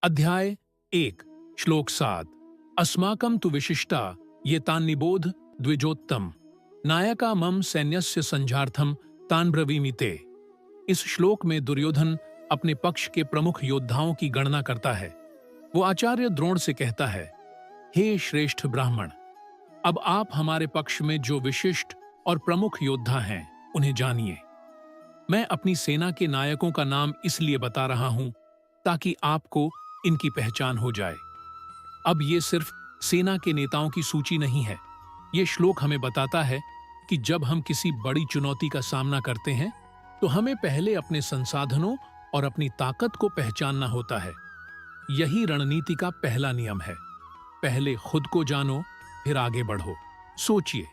अध्याय 1 श्लोक 7 अस्माकं तु विशिष्टा ये तान्निबोध द्विजोत्तम नायका मम सैन्यस्य संजार्थम तान ब्रवीमि ते। इस श्लोक में दुर्योधन अपने पक्ष के प्रमुख योद्धाओं की गणना करता है। वो आचार्य द्रोण से कहता है, हे श्रेष्ठ ब्राह्मण, अब आप हमारे पक्ष में जो विशिष्ट और प्रमुख योद्धा हैं उन्हें जानिए। मैं अपनी सेना के नायकों का नाम इसलिए बता रहा हूं ताकि आपको इनकी पहचान हो जाए। अब ये सिर्फ सेना के नेताओं की सूची नहीं है। ये श्लोक हमें बताता है कि जब हम किसी बड़ी चुनौती का सामना करते हैं तो हमें पहले अपने संसाधनों और अपनी ताकत को पहचानना होता है। यही रणनीति का पहला नियम है। पहले खुद को जानो, फिर आगे बढ़ो। सोचिए,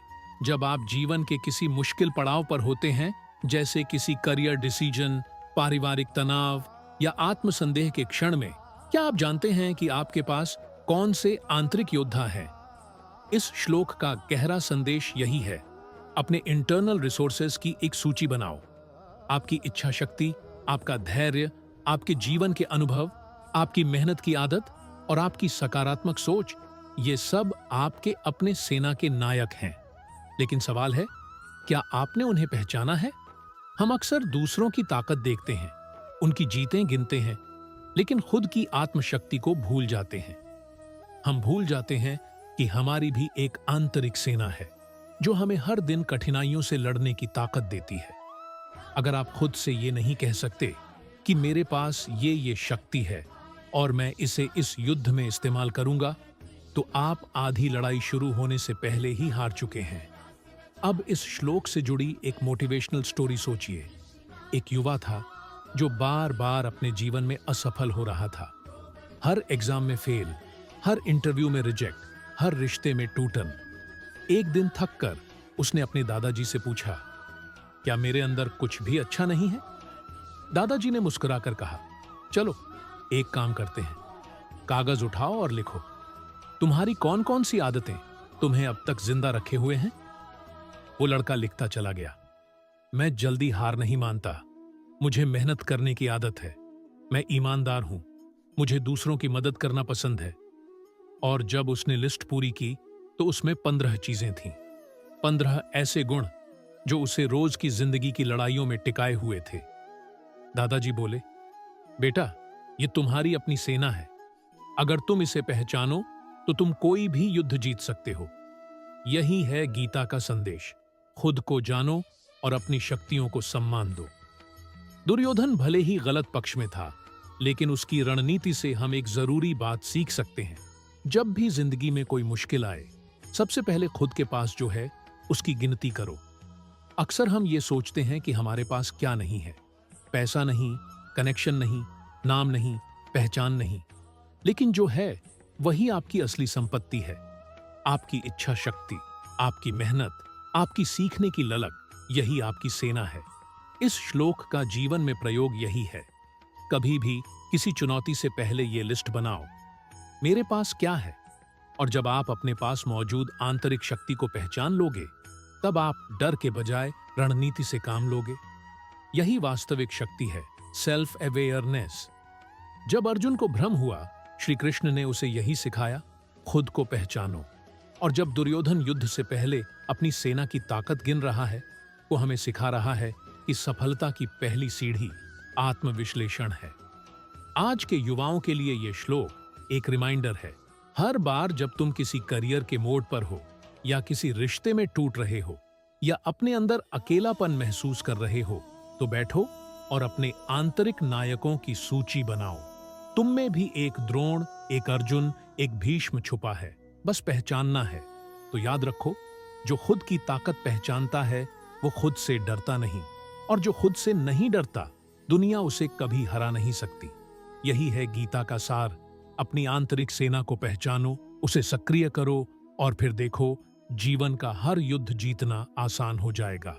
जब आप जीवन के किसी मुश्किल पड़ाव पर होते हैं, जैसे किसी करियर डिसीजन, पारिवारिक तनाव या आत्मसंदेह के क्षण में, क्या आप जानते हैं कि आपके पास कौन से आंतरिक योद्धा हैं? इस श्लोक का गहरा संदेश यही है, अपने इंटरनल रिसोर्सेज की एक सूची बनाओ। आपकी इच्छा शक्ति, आपका धैर्य, आपके जीवन के अनुभव, आपकी मेहनत की आदत और आपकी सकारात्मक सोच, ये सब आपके अपने सेना के नायक हैं। लेकिन सवाल है, क्या आपने उन्हें पहचाना है? हम अक्सर दूसरों की ताकत देखते हैं, उनकी जीतें गिनते हैं, लेकिन खुद की आत्मशक्ति को भूल जाते हैं। हम भूल जाते हैं कि हमारी भी एक आंतरिक सेना है जो हमें हर दिन कठिनाइयों से लड़ने की ताकत देती है। अगर आप खुद से ये नहीं कह सकते कि मेरे पास ये शक्ति है और मैं इसे इस युद्ध में इस्तेमाल करूंगा, तो आप आधी लड़ाई शुरू होने से पहले ही हार चुके हैं। अब इस श्लोक से जुड़ी एक मोटिवेशनल स्टोरी सोचिए। एक युवा था जो बार बार अपने जीवन में असफल हो रहा था। हर एग्जाम में फेल, हर इंटरव्यू में रिजेक्ट, हर रिश्ते में टूटन। एक दिन थक कर उसने अपने दादाजी से पूछा, क्या मेरे अंदर कुछ भी अच्छा नहीं है? दादाजी ने मुस्कुराकर कहा, चलो एक काम करते हैं, कागज उठाओ और लिखो, तुम्हारी कौन कौन सी आदतें तुम्हें अब तक जिंदा रखे हुए हैं। वो लड़का लिखता चला गया, मैं जल्दी हार नहीं मानता, मुझे मेहनत करने की आदत है, मैं ईमानदार हूं, मुझे दूसरों की मदद करना पसंद है। और जब उसने लिस्ट पूरी की तो उसमें 15 चीजें थीं। 15 ऐसे गुण जो उसे रोज की जिंदगी की लड़ाइयों में टिकाए हुए थे। दादाजी बोले, बेटा, ये तुम्हारी अपनी सेना है। अगर तुम इसे पहचानो तो तुम कोई भी युद्ध जीत सकते हो। यही है गीता का संदेश, खुद को जानो और अपनी शक्तियों को सम्मान दो। दुर्योधन भले ही गलत पक्ष में था, लेकिन उसकी रणनीति से हम एक जरूरी बात सीख सकते हैं। जब भी जिंदगी में कोई मुश्किल आए, सबसे पहले खुद के पास जो है उसकी गिनती करो। अक्सर हम ये सोचते हैं कि हमारे पास क्या नहीं है, पैसा नहीं, कनेक्शन नहीं, नाम नहीं, पहचान नहीं, लेकिन जो है वही आपकी असली संपत्ति है। आपकी इच्छा शक्ति, आपकी मेहनत, आपकी सीखने की ललक, यही आपकी सेना है। इस श्लोक का जीवन में प्रयोग यही है। कभी भी किसी चुनौती से पहले ये लिस्ट बनाओ, मेरे पास क्या है। और जब आप अपने पास मौजूद आंतरिक शक्ति को पहचान लोगे, तब आप डर के बजाय रणनीति से काम लोगे। यही वास्तविक शक्ति है, सेल्फ अवेयरनेस। जब अर्जुन को भ्रम हुआ, श्री कृष्ण ने उसे यही सिखाया, खुद को पहचानो। और जब दुर्योधन युद्ध से पहले अपनी सेना की ताकत गिन रहा है, वो हमें सिखा रहा है कि सफलता की पहली सीढ़ी आत्मविश्लेषण है। आज के युवाओं के लिए यह श्लोक एक रिमाइंडर है। हर बार जब तुम किसी करियर के मोड़ पर हो, या किसी रिश्ते में टूट रहे हो, या अपने अंदर अकेलापन महसूस कर रहे हो, तो बैठो और अपने आंतरिक नायकों की सूची बनाओ। तुम में भी एक द्रोण, एक अर्जुन, एक भीष्म छुपा है, बस पहचानना है। तो याद रखो, जो खुद की ताकत पहचानता है वो खुद से डरता नहीं, और जो खुद से नहीं डरता, दुनिया उसे कभी हरा नहीं सकती। यही है गीता का सार। अपनी आंतरिक सेना को पहचानो, उसे सक्रिय करो, और फिर देखो, जीवन का हर युद्ध जीतना आसान हो जाएगा।